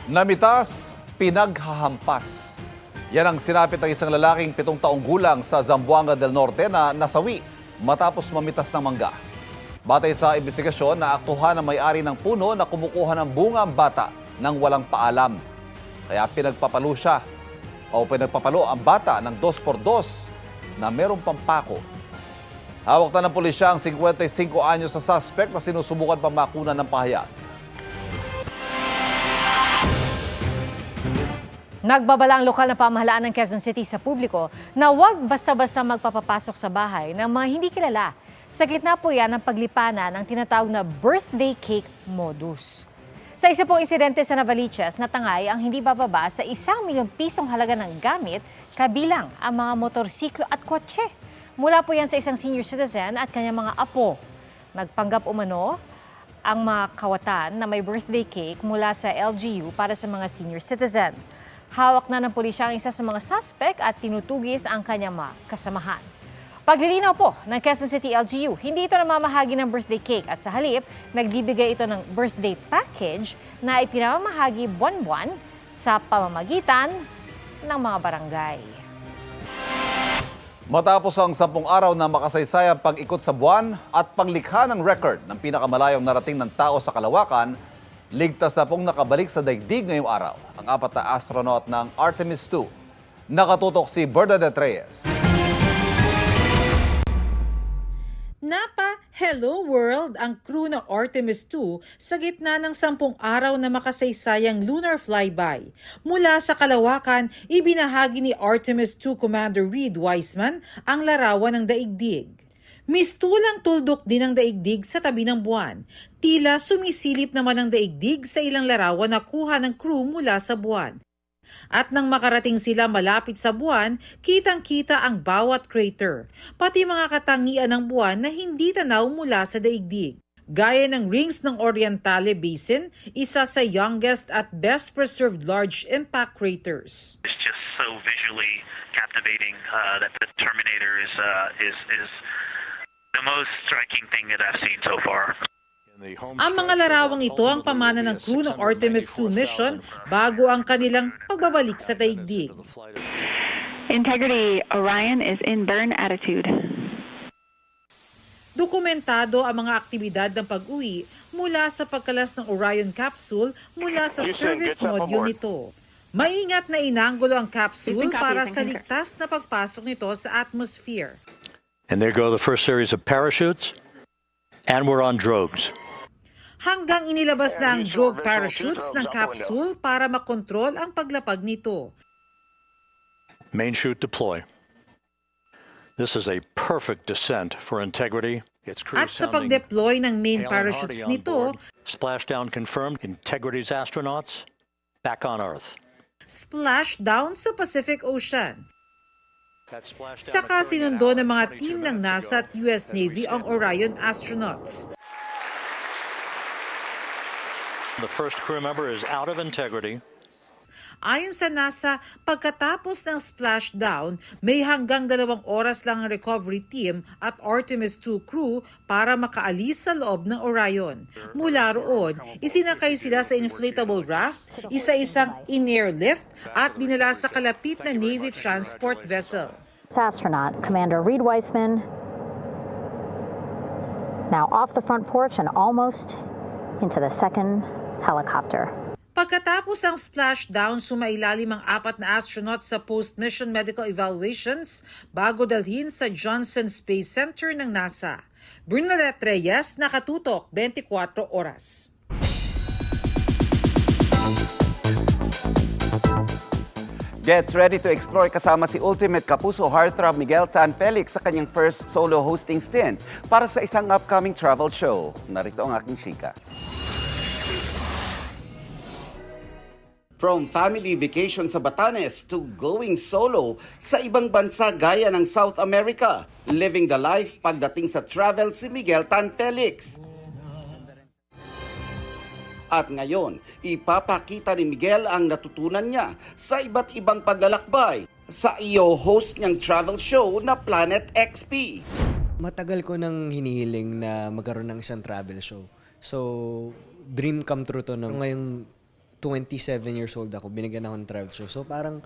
Namitas, pinaghahampas. Yan ang sinapit ng isang lalaking 7 taong gulang sa Zamboanga del Norte na nasawi matapos mamitas ng mangga. Batay sa investigasyon, naaktuhan ang may-ari ng puno na kumukuha ng bunga ang bata nang walang paalam. Kaya pinagpapalo ang bata ng 2x2 na merong pampako. Hawak na ng pulisya ang 55 anyos sa suspect na sinusubukan pamakunan ng pahayag. Nagbabala ang lokal na pamahalaan ng Quezon City sa publiko na huwag basta-basta magpapapasok sa bahay ng mga hindi kilala. Sa gitna po yan ang paglipana ng tinatawag na birthday cake modus. Sa isa pong insidente sa Navaliches, natangay ang hindi bababa sa 1 milyong pisong halaga ng gamit, kabilang ang mga motorsiklo at kotse. Mula po yan sa isang senior citizen at kanyang mga apo. Nagpanggap umano ang mga kawatan na may birthday cake mula sa LGU para sa mga senior citizen. Hawak na ng pulisya ang isa sa mga suspect at tinutugis ang kanyang mga kasamahan. Paglilinaw po ng Quezon City LGU, hindi ito namamahagi ng birthday cake at sa halip, nagbibigay ito ng birthday package na ipinamamahagi buwan-buwan sa pamamagitan ng mga barangay. Matapos ang 10 araw na makasaysayang pag-ikot sa buwan at panglikha ng record ng pinakamalayong narating ng tao sa kalawakan, ligtas na pong nakabalik sa daigdig ngayong araw ang 4 na astronaut ng Artemis II. Nakatutok si Bernadette Reyes. Hello World ang crew ng Artemis II sa gitna ng 10 araw na makasaysayang lunar flyby. Mula sa kalawakan, ibinahagi ni Artemis II Commander Reid Wiseman ang larawan ng daigdig. Mistulang tuldok din ang daigdig sa tabi ng buwan. Tila sumisilip naman ang daigdig sa ilang larawan na kuha ng crew mula sa buwan. At nang makarating sila malapit sa buwan, kitang-kita ang bawat crater, pati mga katangian ng buwan na hindi tanaw mula sa daigdig. Gaya ng rings ng Orientale Basin, isa sa youngest at best preserved large impact craters. It's just so visually captivating that the Terminator is the most striking thing that I've seen so far. Ang mga larawang ito ang pamana ng crew ng Artemis II mission bago ang kanilang pagbabalik sa daigdig. Integrity, Orion is in burn attitude. Dokumentado ang mga aktibidad ng pag-uwi mula sa pagkalas ng Orion capsule mula sa service module nito. Maingat na inanggulo ang capsule para sa ligtas na pagpasok nito sa atmosphere. And there go the first series of parachutes, and we're on drogues. Hanggang inilabas na ang drogue parachutes ng capsule para makontrol ang paglapag nito. Main chute deploy. This is a perfect descent for Integrity. Its crew At sa sounding pag-deploy ng main Hale and parachutes Hardy on nito, board. Splashdown confirmed. Integrity's astronauts back on Earth. splashdown sa Pacific Ocean. That splashdown Saka occurring sinundo an ng hour mga and 22 team ng minutes NASA ago. at US Navy ang Orion astronauts. The first crew member is out of Integrity. Ayon sa NASA, pagkatapos ng splashdown, may hanggang 2 oras lang ang recovery team at Artemis II crew para makaalis sa loob ng Orion. Mula roon, isinakay sila sa inflatable raft, isa-isang in-air lift at dinala sa kalapit na Navy transport vessel. Astronaut Commander Reid Wiseman now off the front porch and almost into the second helicopter. Pagkatapos ang splashdown, sumailalim ang 4 na astronaut sa post-mission medical evaluations bago dalhin sa Johnson Space Center ng NASA. Bernadette Reyes, Nakatutok, 24 Oras. Get ready to explore kasama si Ultimate Kapuso heartthrob Miguel Tan Felix sa kanyang first solo hosting stint para sa isang upcoming travel show. Narito ang aking chika. From family vacation sa Batanes to going solo sa ibang bansa gaya ng South America, living the life pagdating sa travel si Miguel Tan Felix. At ngayon, ipapakita ni Miguel ang natutunan niya sa iba't ibang paglalakbay sa iyo host niyang travel show na Planet XP. Matagal ko nang hinihiling na magkaroon ng isang travel show. So, dream come true to. Ngayong 27 years old ako, binigyan ako ng travel show. So parang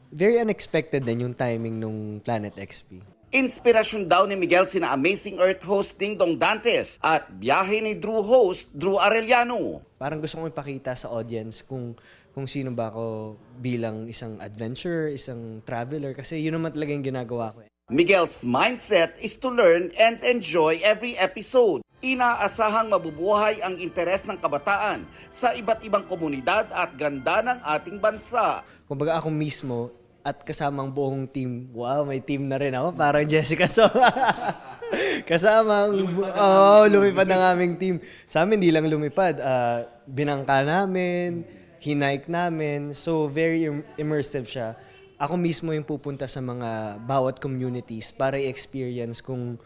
very unexpected din yung timing nung Planet XP. Inspirasyon daw ni Miguel sina Amazing Earth host Ding Dong Dantes at biyahe ni Drew host Drew Arellano. Parang gusto kong ipakita sa audience kung sino ba ako bilang isang adventurer, isang traveler, kasi yun naman talaga yung ginagawa ko. Miguel's mindset is to learn and enjoy every episode. Inaasahang mabubuhay ang interes ng kabataan sa iba't ibang komunidad at ganda ng ating bansa. Kumbaga ako mismo at kasamang buong team, wow, may team na rin ako, parang Jessica So. Kasamang, lumipad ng aming team. Sa amin, di lang lumipad, binangka namin, hinike namin, so very immersive siya. Ako mismo yung pupunta sa mga bawat communities para i-experience kung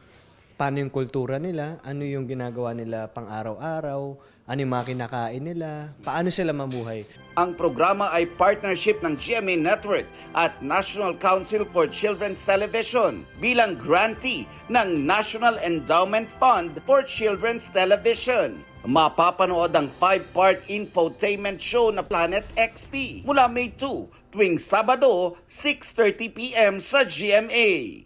paano yung kultura nila, ano yung ginagawa nila pang araw-araw, ano yung mga kinakain nila, paano sila mabuhay. Ang programa ay partnership ng GMA Network at National Council for Children's Television bilang grantee ng National Endowment Fund for Children's Television. Mapapanood ang 5-part infotainment show na Planet XP mula May 2 tuwing Sabado, 6:30 p.m. sa GMA.